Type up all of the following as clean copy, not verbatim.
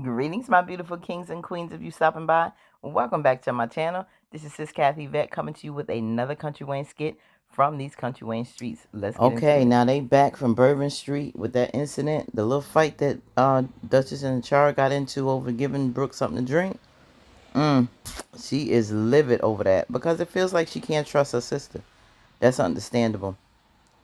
Greetings, my beautiful kings and queens, of you stopping by. Welcome back to my channel. This is Sis Kathy Vet coming to you with another Country Wayne skit from these Country Wayne streets. Let's get into it. Okay, now they back from Bourbon Street with that incident, the little fight that Duchess and Char got into over giving Brooke something to drink. She is livid over that because it feels like she can't trust her sister. That's understandable.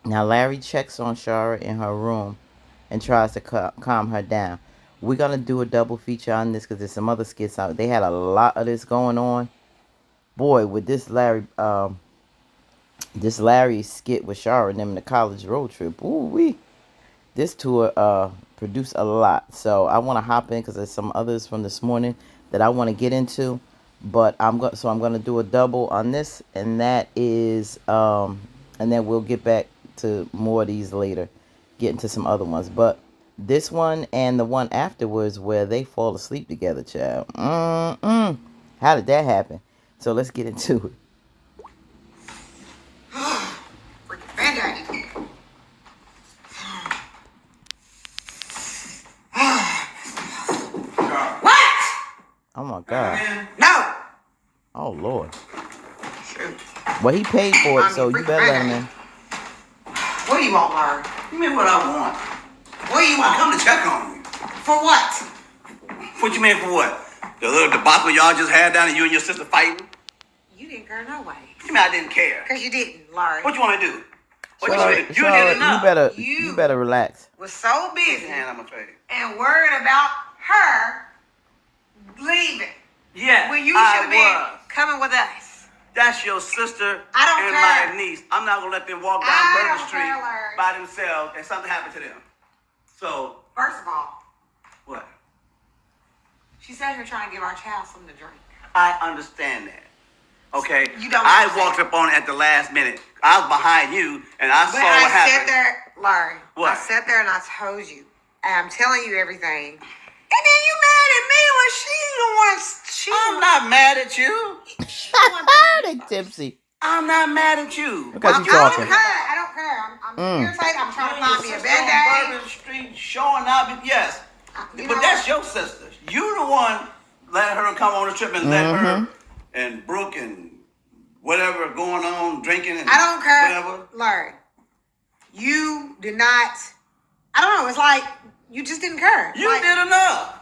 Now Larry checks on Shara in her room and tries to calm her down. We're gonna do a double feature on this because there's some other skits out. They had a lot of this going on. Boy, with this Larry skit with Shara and them in the college road trip. Ooh wee. This tour produced a lot. So I want to hop in because there's some others from this morning that I want to get into. But I'm gonna do a double on this, and that is and then we'll get back to more of these later, get into some other ones. But this one and the one afterwards where they fall asleep together, child. How did that happen? So let's get into it. Freaking Band-Aid. What? Oh my God. No. Oh Lord. Shoot. Well, he paid for it, so you better let him in. What do you want, Larry? You mean what I want? What do you I want? come to check on you. For what? What you mean for what? The little debacle y'all just had down and you and your sister fighting? You didn't care no way. What you mean I didn't care? Because you didn't, Larry. What you want to do? What Shara, you did enough. you better relax. Was so busy Hand on my face. and worried about her leaving. Yeah, When you I should have been was. coming with us. That's your sister I don't and care. my niece. I'm not going to let them walk down I Bourbon don't Street care, Larry. by themselves and something happen to them. So, First of all, what? she sat here trying to give our child something to drink. I understand that. Okay? You don't I understand. walked up on it at the last minute. I was behind you and I But saw what I sat happened. there, Larry. What? I sat there and I told you. And I'm telling you everything. And then you mad at me when she the one. I'm not mad at you. They tipsy. I'm not mad at you. Look at you I don't talking. care. I don't care. I'm irritated. I'm trying to find me a on Band-Aid. Bourbon Street showing out, yes. You But know that's what? your sister. You the one let her come on the trip and let her and Brooke and whatever going on, drinking and I don't care. whatever. Larry, you did not. I don't know. It's like you just didn't care. You Like, did enough.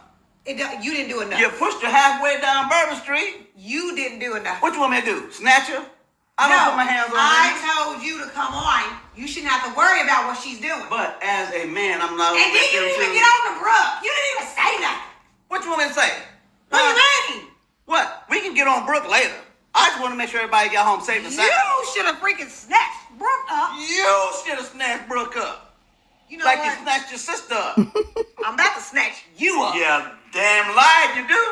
You didn't do enough. You pushed her halfway down Bourbon Street. You didn't do enough. What you want me to do? Snatch her? I don't put my hands on I her. told you to come on. You shouldn't have to worry about what she's doing. But as a man, I'm not. And then you didn't even get on the Brooke. You didn't even say nothing. What you want me to say? What do you mean? What? We can get on Brooke later. I just want to make sure everybody got home safe and sound. You should have freaking snatched Brooke up. You should have snatched Brooke up. You know Like what? you snatched your sister up. I'm about to snatch you up. Yeah, damn lied you do.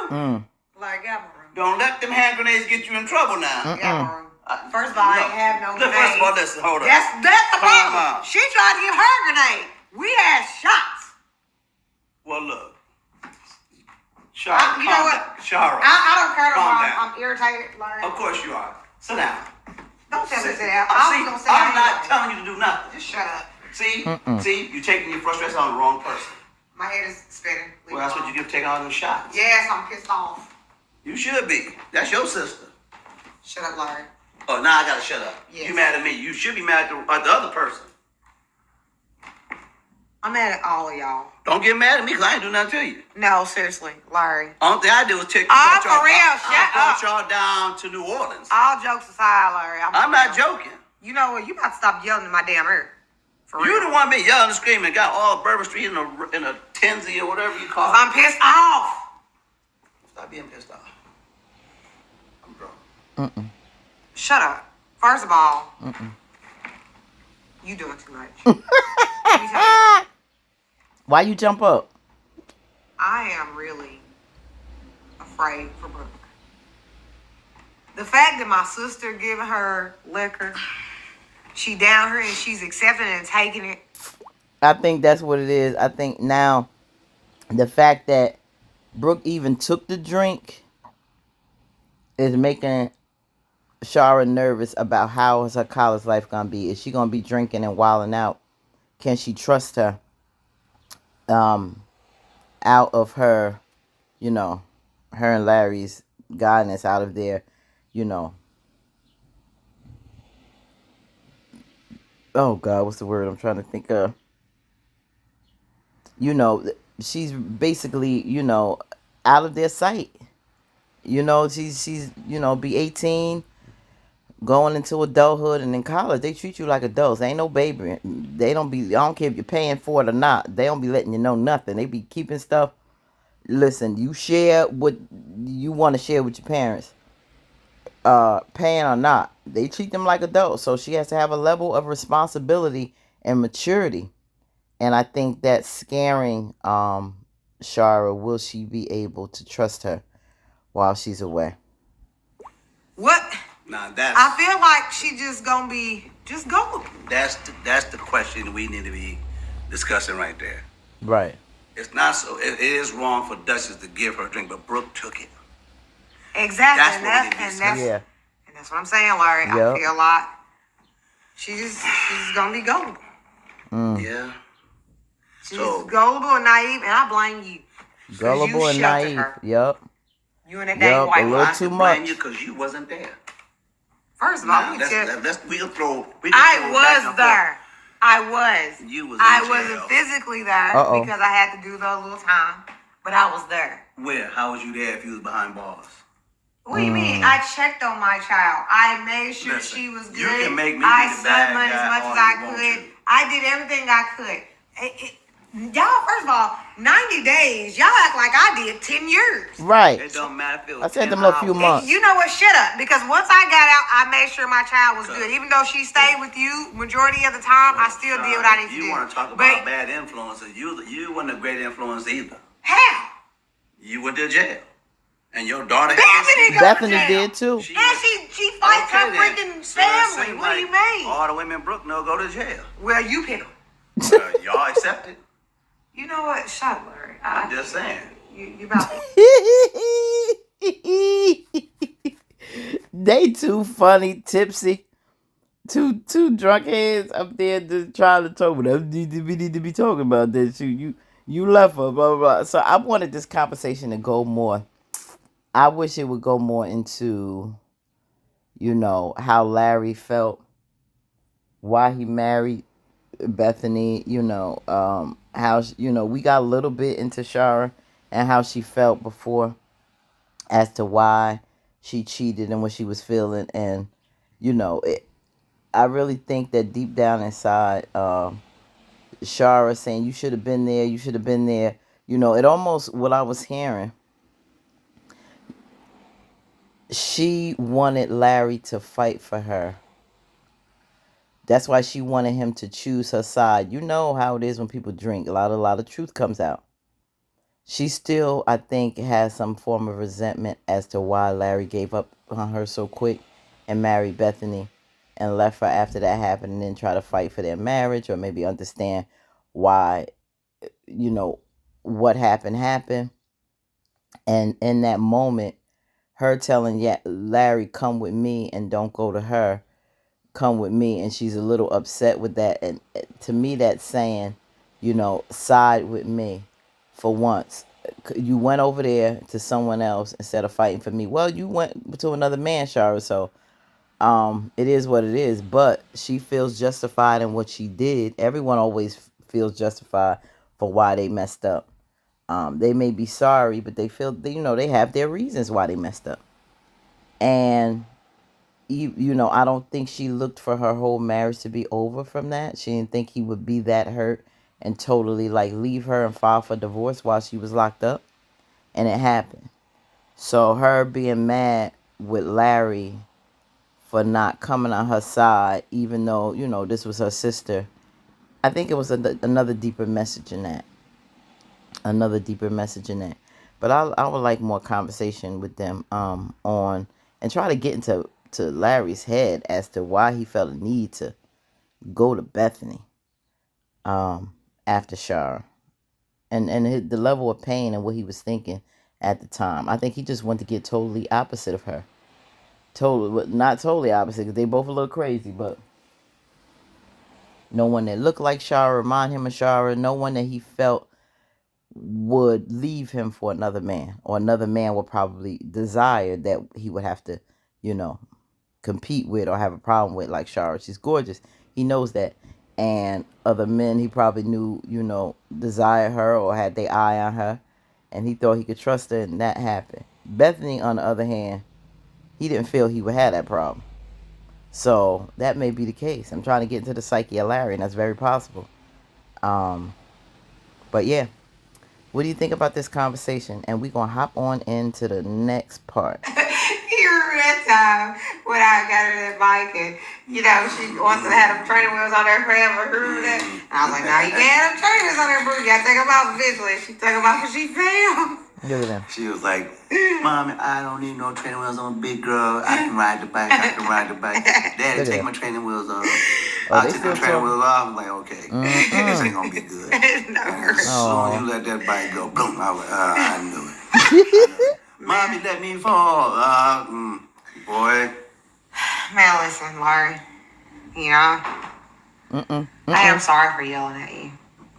Like, get my room. Don't let them hand grenades get you in trouble now. Get my room. First of all, I ain't have no Look, grenades. first of all, listen, hold up. That's the Calm problem. out. She tried to give her a grenade. We had shots. Well, look. Shara, You know what? Shara. I don't care no Calm more. down. I'm irritated, Larry. Of course you are. Sit down. Don't tell me to sit down. See, I was gonna sit I'm down not anyway. telling you to do nothing. Just shut up. See, you're taking your frustration on the wrong person. My head is spinning. Leave Well, that's me what you alone. do, take all them shots. Yes, I'm pissed off. You should be. That's your sister. Shut up, Larry. Oh, now I gotta shut up. Yes. You mad at me. You should be mad at the other person. I'm mad at all of y'all. Don't get mad at me because I ain't do nothing to you. No, seriously, Larry. Only thing I do is take Oh, y'all, for real, shut brought y'all down to New Orleans. All jokes aside, Larry. I'm not joking. You know what? You about to stop yelling in my damn ear. For You real. the one been yelling and screaming, got all Bourbon Street in a tensy or whatever you call it. I'm pissed off. Stop being pissed off. I'm drunk. Shut up. First of all, you doing too much. Let me tell you, Why you jump up? I am really afraid for Brooke. The fact that my sister giving her liquor, she down here and she's accepting it and taking it. I think that's what it is. I think now the fact that Brooke even took the drink is making Shara nervous about how is her college life gonna be. Is she gonna be drinking and wilding out? Can she trust her out of her you know, her and Larry's guidance out of there, you know, oh God, what's the word I'm trying to think of? You know, she's basically, you know, out of their sight. You know, she's you know, be 18, going into adulthood, and in college they treat you like adults. They ain't no baby. They don't be. I don't care if you're paying for it or not. They don't be letting you know nothing. They be keeping stuff. Listen, you share what you want to share with your parents, paying or not. They treat them like adults. So she has to have a level of responsibility and maturity. And I think that's scaring Sharra. Will she be able to trust her while she's away? What? Now that's I feel like she just gonna be just gullible. that's the question we need to be discussing right there. Right. It's not so. It is wrong for Duchess to give her a drink, but Brooke took it. Exactly. That's and what we need to discuss. Yeah. and that's what I'm saying, Larry. Yep. I feel like she's gonna be gullible. Yeah. She's So- gullible and naive, and I blame you. 'Cause Gullible you and sheltered naive. her. Yep. You and that Yup, dang a white little one. too Blame much. you because you wasn't there. First of all, Now, let me tell you, we'll throw. We can throw I back and was forth. there. I was. You was in I jail. wasn't physically there Uh-oh. because I had to do the little time, but I was there. Where? How was you there if you was behind bars? What do you mean? I checked on my child. I made sure Listen, she was good. you can make me I be the subbed bad money as guy much all as you I want could. to. I did everything I could. Y'all, first of all, 90 days. Y'all act like I did 10 years. Right. It don't matter if it was I said 10 them little few hours. months. You know what? Shut up. Because once I got out, I made sure my child was Good. good. Even though she stayed with you majority of the time, I still did what I needed to do. You want to talk about But bad influences? You wasn't a great influence either. how? You went to jail, and your daughter. Bethany go Bethany to jail. did too. And she fights her then. freaking So it family. seems What do you like mean? All the women in Brook know go to jail. Well, you pick 'em. Y'all accept it. You know what? Shut up, Larry. I'm just saying. You about to. They too funny, tipsy. Two drunk heads up there just trying to talk about we need to be talking about this. You left her, blah blah blah. So I wanted this conversation to go more. I wish it would go more into, you know, how Larry felt, why he married Bethany, you know, how you know, we got a little bit into Sharra and how she felt before as to why she cheated and what she was feeling. And you know, I really think that deep down inside, Sharra saying you should have been there, you should have been there, you know, it almost, what I was hearing, she wanted Larry to fight for her. That's why she wanted him to choose her side. You know how it is when people drink. A lot of truth comes out. She still, I think, has some form of resentment as to why Larry gave up on her so quick and married Bethany and left her after that happened, and then try to fight for their marriage, or maybe understand why, you know, what happened. And in that moment, her telling Larry, come with me and don't go to her, come with me, and she's a little upset with that. And to me, that's saying, you know, side with me for once. You went over there to someone else instead of fighting for me. Well, you went to another man, Sharra, so it is what it is. But she feels justified in what she did. Everyone always feels justified for why they messed up. They may be sorry, but they feel, you know, they have their reasons why they messed up. And you know, I don't think she looked for her whole marriage to be over from that. She didn't think he would be that hurt and totally like leave her and file for divorce while she was locked up. And it happened. So her being mad with Larry for not coming on her side, even though, you know, this was her sister, I think it was another deeper message in that. Another deeper message in that. But I would like more conversation with them on, and try to get into Larry's head as to why he felt a need to go to Bethany after Sharra, and the level of pain and what he was thinking at the time. I think he just wanted to get totally opposite of her. Totally, not totally opposite, because they both a little crazy, but no one that looked like Sharra, remind him of Sharra, no one that he felt would leave him for another man, or another man would probably desire that he would have to, you know, compete with or have a problem with, like Sharra'S. She's gorgeous. He knows that. And other men he probably knew, you know, desired her or had their eye on her. And he thought he could trust her, and that happened. Bethany, on the other hand, he didn't feel he would have that problem. So that may be the case. I'm trying to get into the psyche of Larry, and that's very possible. Um, but yeah, what do you think about this conversation? And we're going to hop on into the next part. You remember that time when I got her that bike and, you know, she wants to have them training wheels on there forever. Remember that? And I was like, no, you can't have them training wheels on there, bro. You got to take them off eventually. She took them off because she fell. Look at them. She was like, Mommy, I don't need no training wheels on, big girl. I can ride the bike. I can ride the bike. Daddy, take my training wheels off. I took my training wheels off. I'm like, okay, this ain't gonna be good. No. As soon as you let that bike go, boom, I was like, I knew it. Mommy, let me fall. Boy. Man, listen, Larry. You know, I am sorry for yelling at you.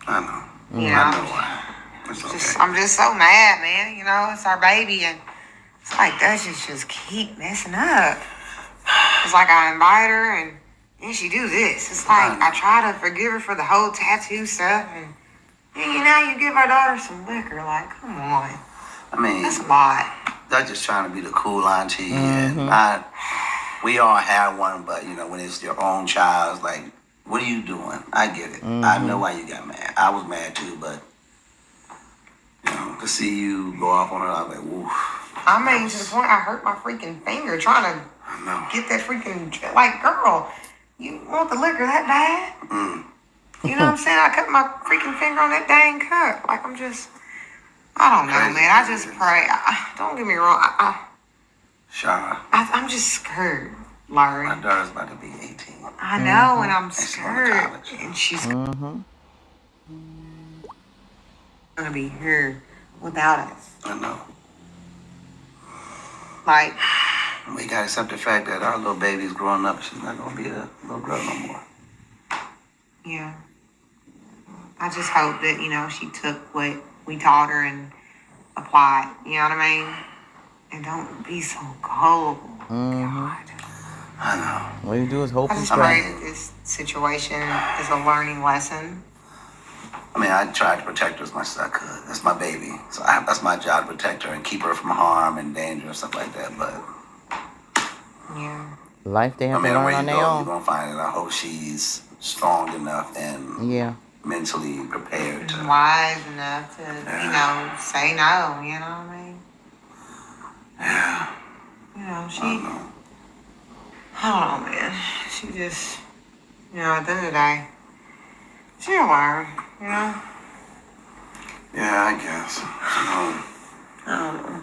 I know. You know, I know why. It's okay. I'm just so mad, man. You know, it's our baby, and it's like Duchess just keep messing up. It's like I invite her, and then she do this. It's like I try to forgive her for the whole tattoo stuff, and you know, you give our daughter some liquor. Like, come on. I mean, That's a lot. they're just trying to be the cool auntie, and we all have one, but you know, when it's your own child, it's like, what are you doing? I get it. I know why you got mad. I was mad too, but you know, to see you go off on her, I was like, woof. I mean, to the point I hurt my freaking finger trying to get that freaking, like, girl, you want the liquor that bad? You know what I'm saying? I cut my freaking finger on that dang cup. Like, I'm just, I don't know, man. I just pray. Don't get me wrong. Shara, I'm just scared, Larry. my daughter's about to be 18. I know, and I'm she's going to scared. college. And she's gonna be here without us. I know. Like, We gotta accept the fact that our little baby's growing up. She's not gonna be a little girl no more. yeah. I just hope that, you know, she took what we taught her and applied. You know what I mean? And don't be so cold. God. I know. All you do is hope I and just pray pray. that this situation is a learning lesson. I mean, I tried to protect her as much as I could. That's my baby. So that's my job to protect her and keep her from harm and danger and stuff like that. But Yeah. Life they have to learn on their you're own. gonna find it. I hope she's strong enough and mentally prepared to. Wise enough to, you know, say no. You know what I mean? Yeah. You know, she, I know. I don't know, man. She just, you know, at the end of the day, she'll learn, you know? Yeah, I guess. I don't know.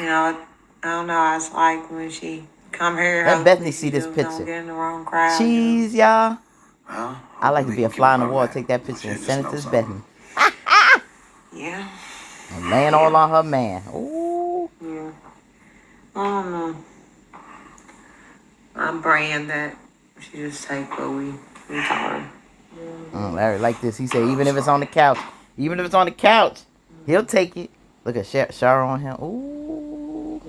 You know, I don't know. It's like when she come here. Let Bethany see she this just picture. Don't get in the wrong crowd. Cheese, y'all. Well, I like to be a fly on the wall, take that She picture and just send it knows to something. Bethany. Yeah. And laying all on her man. Ooh. Yeah. I don't know. I'm praying that she just take what we taught her. Larry like this. He said even if it's on the couch. Even if it's on the couch, he'll take it. Look at Shara on him. Ooh.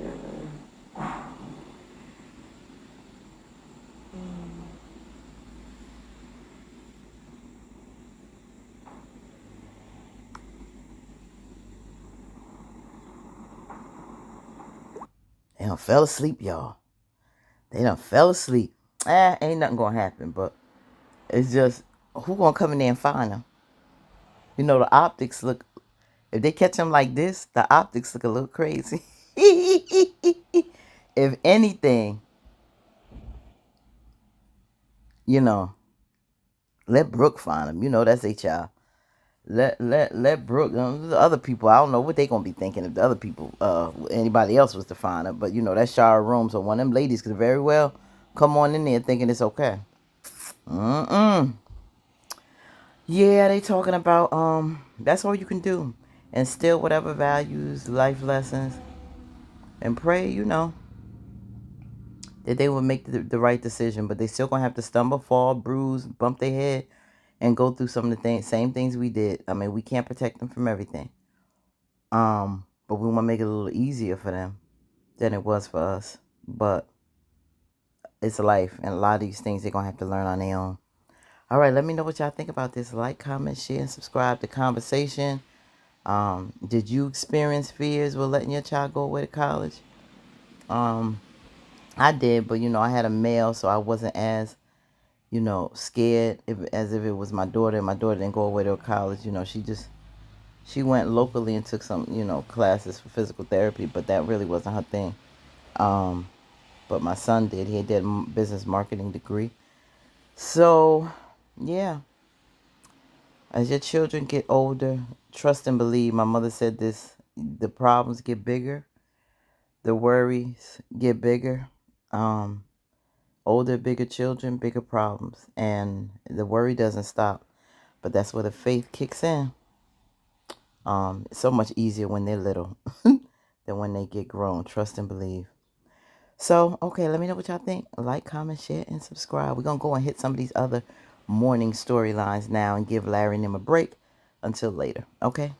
They done fell asleep, y'all. They done fell asleep. Ain't nothing gonna happen, but it's just, who gonna come in there and find them? You know, the optics look, if they catch them like this, the optics look a little crazy. If anything, you know, let Brooke find them. You know, that's a child. Let Brooke, the other people, I don't know what they gonna be thinking if the other people, anybody else was to find her. But you know, that's Shara room, so one of them ladies could very well come on in there thinking it's okay. Yeah, they talking about that's all you can do. Instill whatever values, life lessons, and pray, you know, that they will make the right decision. But they still gonna have to stumble, fall, bruise, bump their head, and go through some of the same things we did. I mean, we can't protect them from everything. But we want to make it a little easier for them than it was for us. But it's life, and a lot of these things they're going to have to learn on their own. All right, let me know what y'all think about this. Like, comment, share, and subscribe to conversation. Did you experience fears with letting your child go away to college? I did, but I had a male, so I wasn't as scared as if it was my daughter. My daughter didn't go away to college. She went locally and took some classes for physical therapy, but that really wasn't her thing. But my son did. He did a business marketing degree. So, yeah. As your children get older, trust and believe. My mother said this: the problems get bigger, the worries get bigger. Older, bigger children, bigger problems, and the worry doesn't stop. But that's where the faith kicks in. It's so much easier when they're little than when they get grown. Trust and believe. So, okay, let me know what y'all think. Like, comment, share, and subscribe. We're going to go and hit some of these other morning storylines now and give Larry and them a break until later. Okay?